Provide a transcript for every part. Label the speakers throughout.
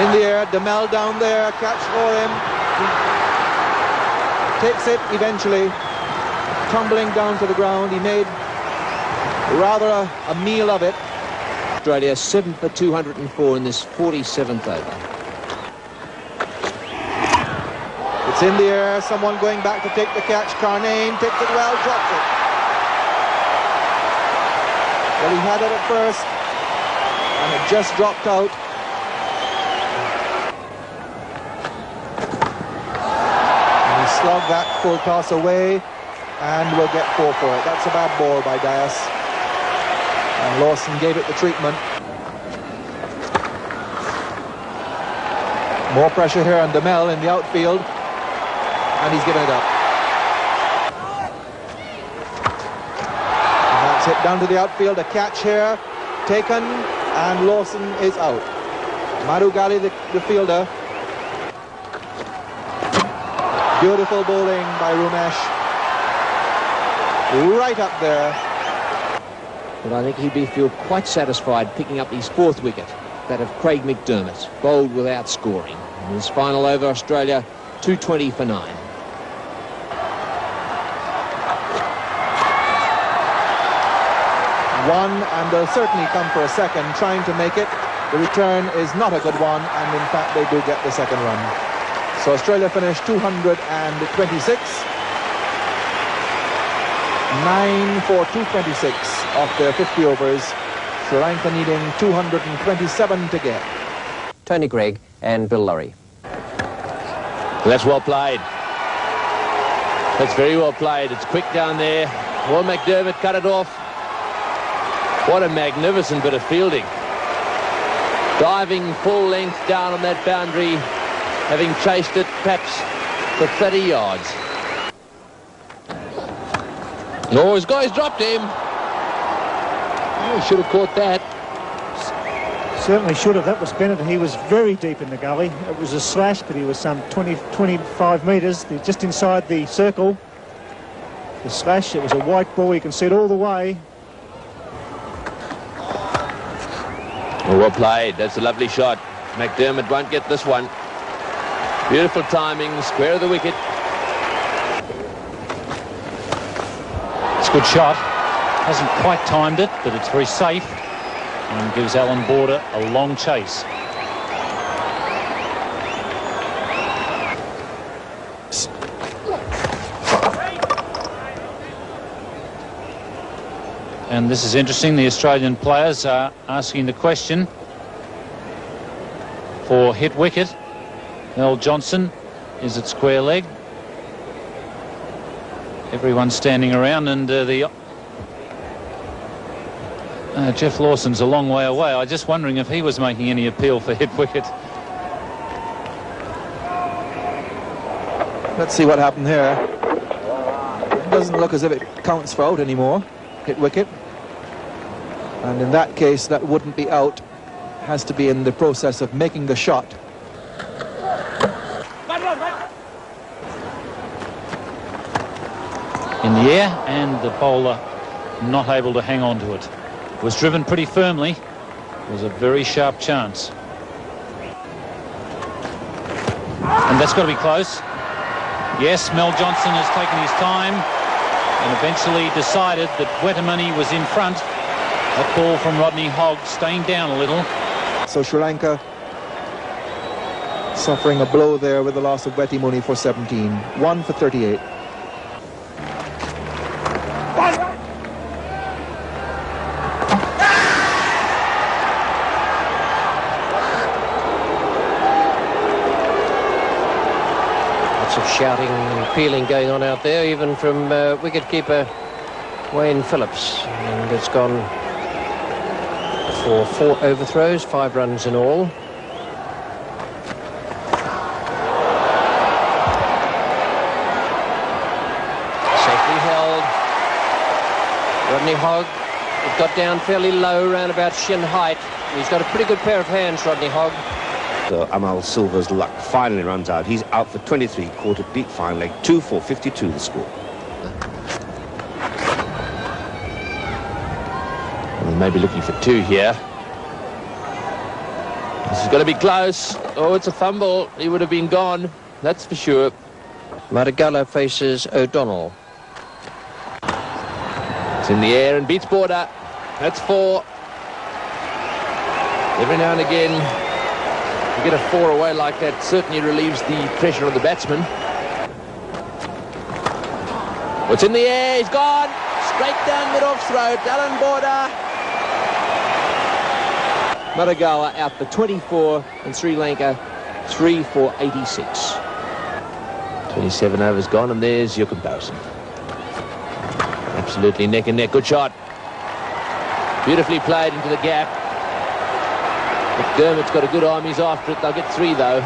Speaker 1: In the air, DeMel down there, catch for him. He takes it eventually, tumbling down to the ground. He made rather a meal of it.
Speaker 2: Australia 7 for 204 in this 47th over.
Speaker 1: It's in the air, someone going back to take the catch. Carnane takes it well, drops it. Well, he had it at first, and it just dropped out. And he slugged that full toss away, and will get 4 for it. That's a bad ball by Dias. And Lawson gave it the treatment. More pressure here on DeMel in the outfield. And he's given it up. And that's hit down to the outfield. A catch here. Taken. And Lawson is out. Marugali, the fielder. Beautiful bowling by Rumesh. Right up there.
Speaker 2: But I think he'd feel quite satisfied picking up his 4th wicket, that of Craig McDermott, bowled without scoring. In his final over, Australia 220 for 9.
Speaker 1: One, and they'll certainly come for a second, trying to make it. The return is not a good one, and in fact they do get the second run. So Australia finished 226. 9 for 226 of their 50 overs. Sri Lanka needing 227 to get.
Speaker 3: Tony Greig and Bill Lurry.
Speaker 2: That's well played. That's very well played. It's quick down there. Well, McDermott cut it off. What a magnificent bit of fielding. Diving full length down on that boundary, having chased it perhaps for 30 yards. Oh, his guy's dropped him. Oh, he should have caught that.
Speaker 4: Certainly should have. That was Bennett. He was very deep in the gully. It was a slash, but he was some 25 metres just inside the circle. The slash, it was a white ball. You can see it all the way.
Speaker 2: Oh, well played. That's a lovely shot. McDermott won't get this one. Beautiful timing, square of the wicket.
Speaker 5: It's a good shot. Hasn't quite timed it, but it's very safe and gives Alan Border a long chase. And this is interesting. The Australian players are asking the question for hit wicket. Earl Johnson, is it square leg? Everyone's standing around, and Jeff Lawson's a long way away. I'm just wondering if he was making any appeal for hit wicket.
Speaker 1: Let's see what happened here. It doesn't look as if it counts for out anymore. Hit wicket. And in that case, that wouldn't be out. Has to be in the process of making the shot.
Speaker 5: In the air, and the bowler not able to hang on to it. Was driven pretty firmly. It was a very sharp chance. And that's got to be close. Yes, Mel Johnson has taken his time and eventually decided that Wetamuni was in front. That ball from Rodney Hogg staying down a little.
Speaker 1: So Sri Lanka suffering a blow there with the loss of Wetamuni for 17. 1 for 38.
Speaker 3: Shouting and feeling going on out there, even from wicketkeeper Wayne Phillips. And it's gone for 4 overthrows, 5 runs in all. Safely held. Rodney Hogg, it got down fairly low, around about shin height. He's got a pretty good pair of hands, Rodney Hogg.
Speaker 6: So Amal Silva's luck finally runs out. He's out for 23, caught a deep fine leg. 2 for 52 the score.
Speaker 2: Well, they may be looking for 2 here. This is going to be close. Oh, it's a fumble. He would have been gone, that's for sure.
Speaker 3: Maragala faces O'Donnell.
Speaker 2: It's in the air and beats border. That's 4. Every now and again, you get a 4 away like that, certainly relieves the pressure of the batsman. It's in the air, he's gone. Straight down mid-off throat, Alan Border.
Speaker 3: Maragala out for 24 and Sri Lanka 3 for 86.
Speaker 2: 27 overs gone, and there's your comparison. Absolutely neck and neck. Good shot. Beautifully played into the gap. McDermott's got a good arm. He's after it. They'll get 3, though.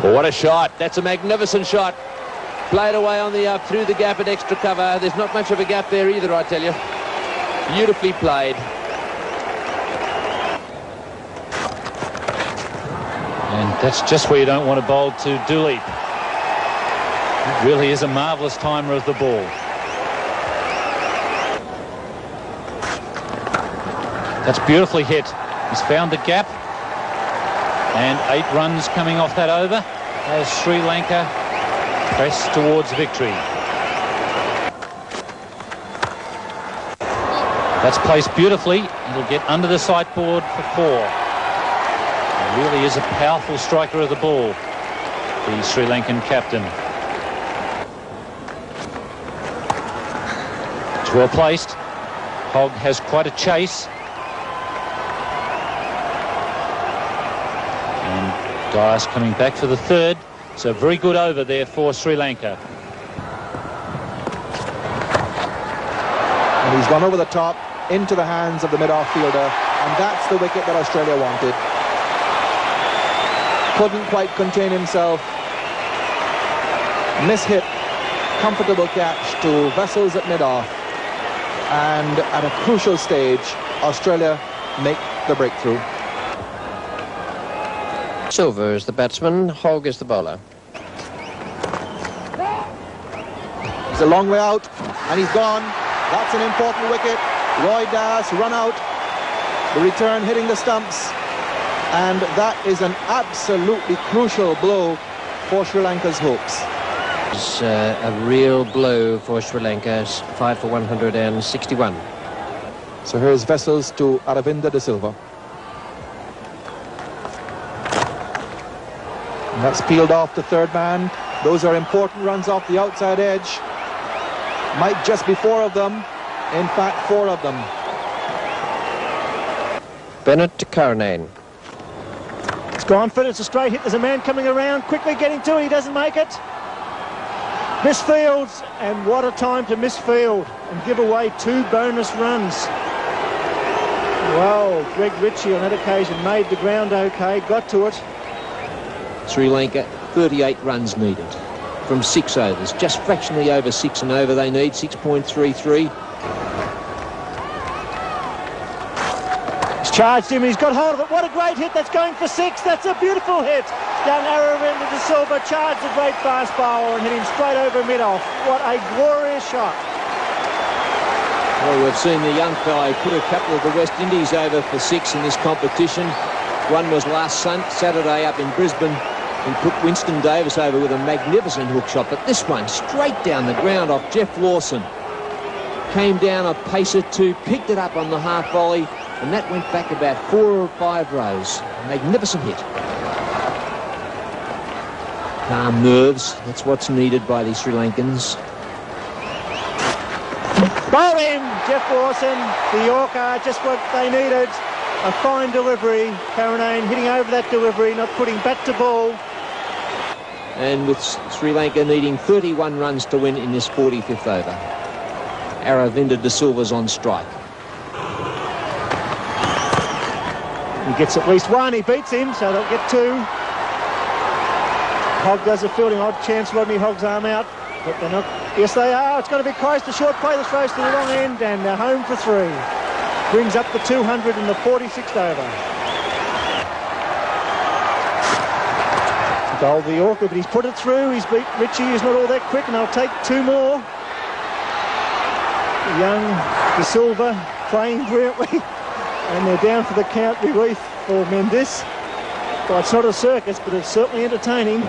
Speaker 2: Oh, what a shot. That's a magnificent shot. Played away on the up, through the gap at extra cover. There's not much of a gap there either, I tell you. Beautifully played.
Speaker 5: And that's just where you don't want to bowl to Dooley. It really is a marvellous timer of the ball. That's beautifully hit. He's found the gap. And 8 runs coming off that over as Sri Lanka press towards victory. That's placed beautifully. It'll get under the sight board for 4. He really is a powerful striker of the ball, the Sri Lankan captain. It's well placed. Hogg has quite a chase. And Dias coming back for the 3rd. So very good over there for Sri Lanka.
Speaker 1: And he's gone over the top into the hands of the mid-off fielder, and that's the wicket that Australia wanted. Couldn't quite contain himself. Mishit, comfortable catch to Vessels at mid-off, and at a crucial stage Australia make the breakthrough.
Speaker 3: Silver is the batsman, Hogg is the bowler.
Speaker 1: He's a long way out, and he's gone. That's an important wicket. Roy Dias run out. The return hitting the stumps, and that is an absolutely crucial blow for Sri Lanka's hopes.
Speaker 3: It's a real blow for Sri Lanka's 5 for 161.
Speaker 1: So here's Vessels to Aravinda de Silva. And that's peeled off the 3rd man. Those are important runs off the outside edge. Might just be 4 of them. In fact, 4 of them.
Speaker 3: Bennett to Karanane.
Speaker 4: It's gone for it. It's a straight hit. There's a man coming around, quickly getting to it. He doesn't make it. Misfields, and what a time to misfield and give away 2 bonus runs. Well, Greg Ritchie on that occasion made the ground okay, got to it.
Speaker 3: Sri Lanka 38 runs needed from 6 overs, just fractionally over 6 and over they need, 6.33. He's charged him, he's got hold of it. What a great hit, that's going for 6. That's a beautiful hit. Down Aravinda de Silva, charged a great fast bowler and hit him straight over mid-off. What a glorious shot.
Speaker 7: Well, we've seen the young fellow put a couple of the West Indies over for 6 in this competition. One was last Saturday up in Brisbane, and put Winston Davis over with a magnificent hook shot. But this one, straight down the ground off Jeff Lawson. Came down a pace or 2, picked it up on the half volley, and that went back about 4 or 5 rows. Magnificent hit. Calm nerves, that's what's needed by the Sri Lankans.
Speaker 4: Bowled him, Jeff Lawson, the Yorker, just what they needed. A fine delivery. Karanane hitting over that delivery, not putting bat to ball.
Speaker 7: And with Sri Lanka needing 31 runs to win in this 45th over. Aravinda de Silva's on strike.
Speaker 4: He gets at least 1, he beats him, so they'll get 2. Hogg does a fielding, odd chance, Rodney Hogg's arm out, but they're not. Yes, they are. It's going to be close. The short play, the throws to the wrong end, and they're home for 3. Brings up the 200 in the 46th over. Goal the Yorker, but he's put it through. He's beat Ritchie, who's not all that quick, and they'll take 2 more. Young De Silva playing brilliantly, and they're down for the count relief for Mendes. Well, it's not a circus, but it's certainly entertaining.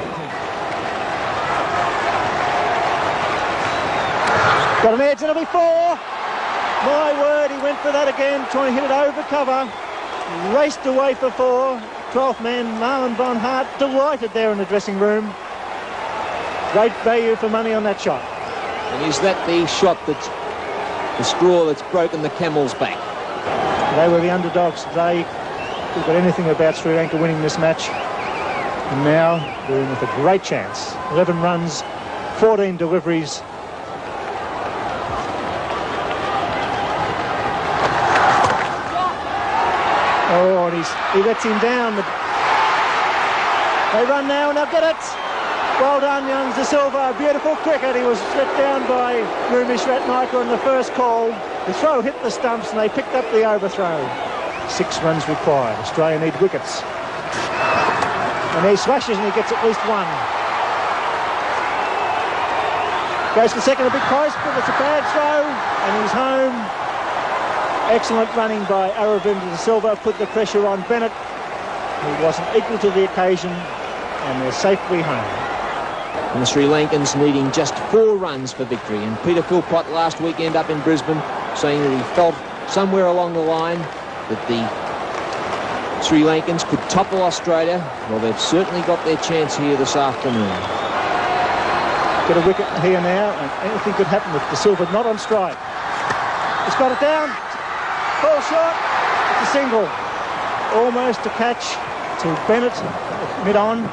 Speaker 4: Got an edge, and it'll be 4. My word, he went for that again, trying to hit it over cover. Raced away for 4. 12th man, Marlon Bonhart, delighted there in the dressing room. Great value for money on that shot.
Speaker 7: And is that the shot that's the straw that's broken the camel's back?
Speaker 4: They were the underdogs. They could have got anything about Sri Lanka winning this match. And now they're in with a great chance. 11 runs, 14 deliveries. Oh, and he lets him down. They run now and they'll get it. Well done, young De Silva. Beautiful cricket. He was let down by Rumish Ratnaika on the first call. The throw hit the stumps and they picked up the overthrow. 6 runs required. Australia need wickets. And he slashes and he gets at least 1. Goes for second a bit close, but it's a bad throw and he's home. Excellent running by Aravinda De Silva. Put the pressure on Bennett, who wasn't equal to the occasion, and they're safely home.
Speaker 7: And the Sri Lankans needing just 4 runs for victory. And Peter Philpott last weekend up in Brisbane saying that he felt somewhere along the line that the Sri Lankans could topple Australia. Well, they've certainly got their chance here this afternoon.
Speaker 4: Get a wicket here now, and anything could happen with De Silva not on strike. He's got it down. Full shot. It's a single. Almost a catch to Bennett mid-on.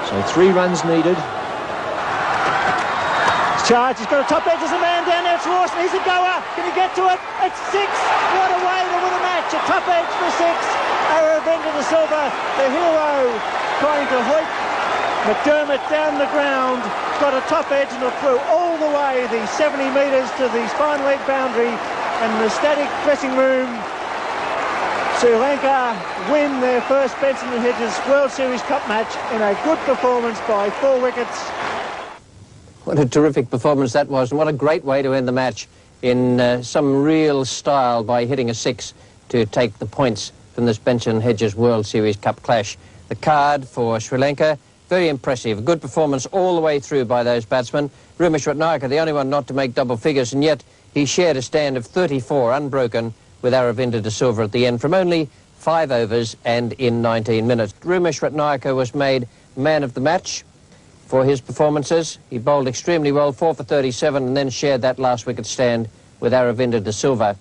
Speaker 7: So 3 runs needed.
Speaker 4: He's charged. He's got a top edge. There's a man down there. It's Rawson. He's a goer. Can he get to it? It's 6. What a way to win a match. A top edge for 6. Aravinda De Silva, the hero, trying to hoik McDermott down the ground. Got a top edge and it flew all the way the 70 metres to the spine leg boundary, and the static dressing room. Sri Lanka win their first Benson and Hedges World Series Cup match in a good performance by 4 wickets.
Speaker 8: What a terrific performance that was, and what a great way to end the match in some real style by hitting a 6 to take the points from this Benson and Hedges World Series Cup clash. The card for Sri Lanka, very impressive. A good performance all the way through by those batsmen. Rumish Ratnaika, the only one not to make double figures, and yet he shared a stand of 34 unbroken with Aravinda De Silva at the end from only 5 overs and in 19 minutes. Rumish Ratnaika was made man of the match for his performances. He bowled extremely well, 4 for 37, and then shared that last wicket stand with Aravinda De Silva.